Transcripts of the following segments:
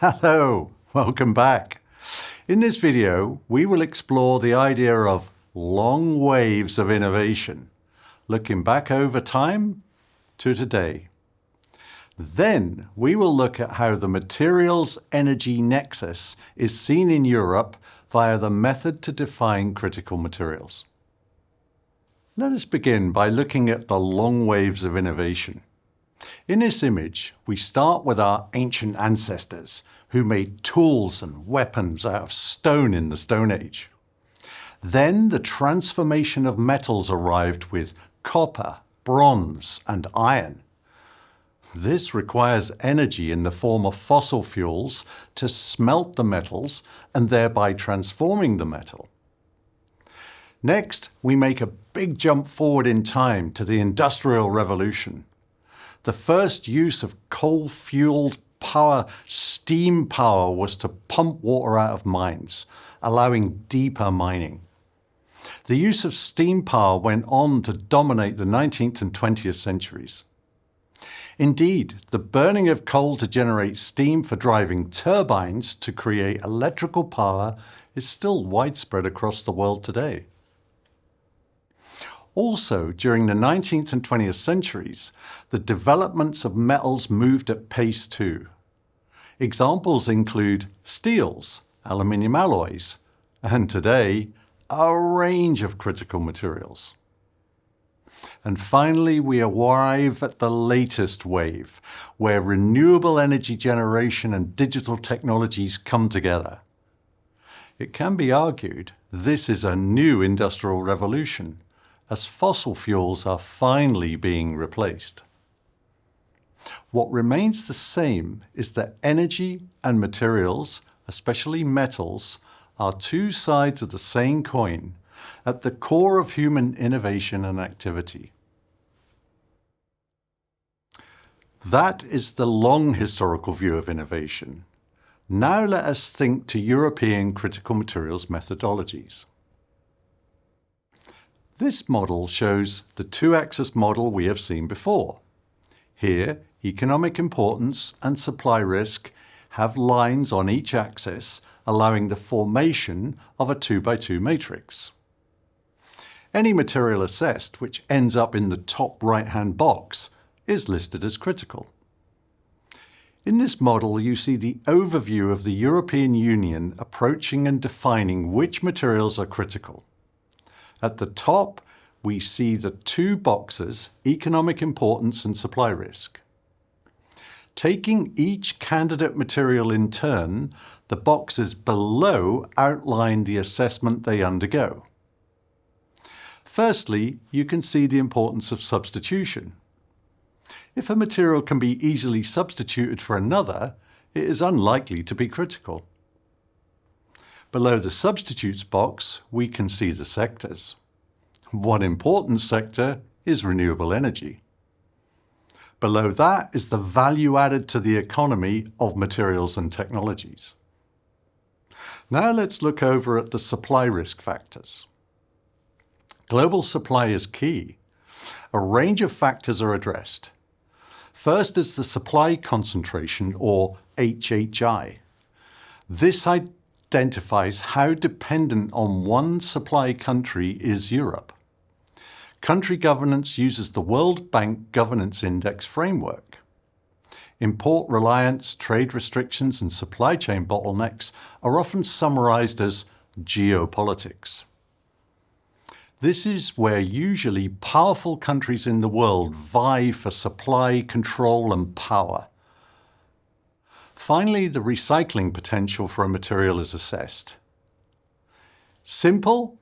Hello, welcome back. In this video, we will explore the idea of long waves of innovation, looking back over time to today. Then we will look at how the materials energy nexus is seen in Europe via the method to define critical materials. Let us begin by looking at the long waves of innovation. In this image, we start with our ancient ancestors who made tools and weapons out of stone in the Stone Age. Then the transformation of metals arrived with copper, bronze, and iron. This requires energy in the form of fossil fuels to smelt the metals and thereby transforming the metal. Next, we make a big jump forward in time to the Industrial Revolution. The first use of coal-fueled power, steam power, was to pump water out of mines, allowing deeper mining. The use of steam power went on to dominate the 19th and 20th centuries. Indeed, the burning of coal to generate steam for driving turbines to create electrical power is still widespread across the world today. Also, during the 19th and 20th centuries, the developments of metals moved at pace too. Examples include steels, aluminium alloys, and today, a range of critical materials. And finally, we arrive at the latest wave, where renewable energy generation and digital technologies come together. It can be argued this is a new industrial revolution, as fossil fuels are finally being replaced. What remains the same is that energy and materials, especially metals, are two sides of the same coin, at the core of human innovation and activity. That is the long historical view of innovation. Now let us think to European critical materials methodologies. This model shows the two-axis model we have seen before. Here, economic importance and supply risk have lines on each axis, allowing the formation of a 2x2 matrix. Any material assessed which ends up in the top right-hand box is listed as critical. In this model, you see the overview of the European Union approaching and defining which materials are critical. At the top, we see the two boxes, economic importance and supply risk. Taking each candidate material in turn, the boxes below outline the assessment they undergo. Firstly, you can see the importance of substitution. If a material can be easily substituted for another, it is unlikely to be critical. Below the substitutes box, we can see the sectors. One important sector is renewable energy. Below that is the value added to the economy of materials and technologies. Now let's look over at the supply risk factors. Global supply is key. A range of factors are addressed. First is the supply concentration, or HHI. This identifies how dependent on one supply country is Europe. Country governance uses the World Bank Governance Index framework. Import reliance, trade restrictions, and supply chain bottlenecks are often summarized as geopolitics. This is where usually powerful countries in the world vie for supply, control, and power. Finally, the recycling potential for a material is assessed. Simple?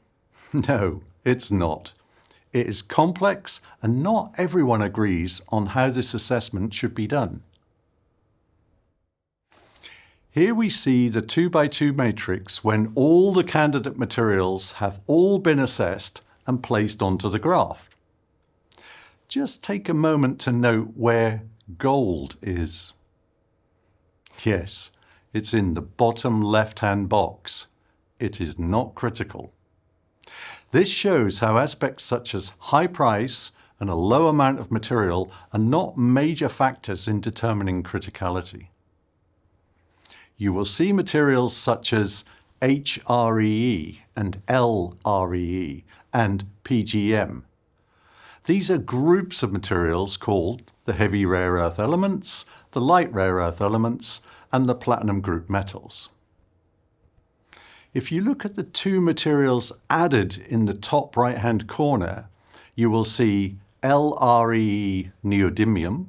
No, it's not. It is complex, and not everyone agrees on how this assessment should be done. Here we see the 2x2 matrix when all the candidate materials have all been assessed and placed onto the graph. Just take a moment to note where gold is. Yes, it's in the bottom left-hand box. It is not critical. This shows how aspects such as high price and a low amount of material are not major factors in determining criticality. you will see materials such as HREE and LREE and PGM. These are groups of materials called the heavy rare earth elements, the light rare earth elements, and the platinum group metals. If you look at the two materials added in the top right-hand corner, you will see LREE neodymium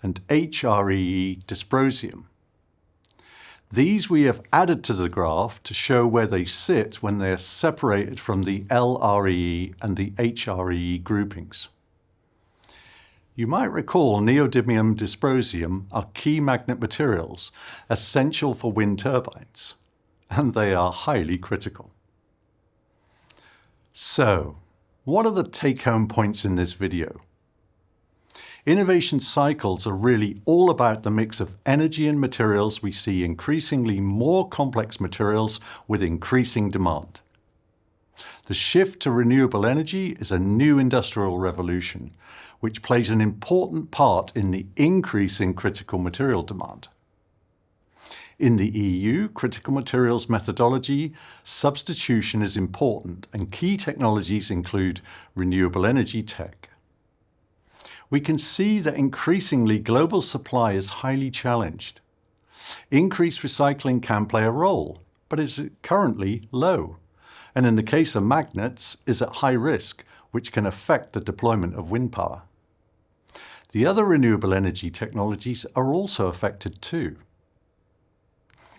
and HREE dysprosium. These we have added to the graph to show where they sit when they are separated from the LREE and the HREE groupings. You might recall neodymium dysprosium are key magnet materials essential for wind turbines, and they are highly critical. So, what are the take-home points in this video? Innovation cycles are really all about the mix of energy and materials we see increasingly more complex materials with increasing demand. The shift to renewable energy is a new industrial revolution, which plays an important part in the increase in critical material demand. In the EU critical materials methodology, substitution is important, and key technologies include renewable energy tech. We can see that increasingly global supply is highly challenged. Increased recycling can play a role, but is currently low, and in the case of magnets is at high risk, which can affect the deployment of wind power. The other renewable energy technologies are also affected too.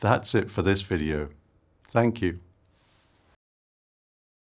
That's it for this video. Thank you.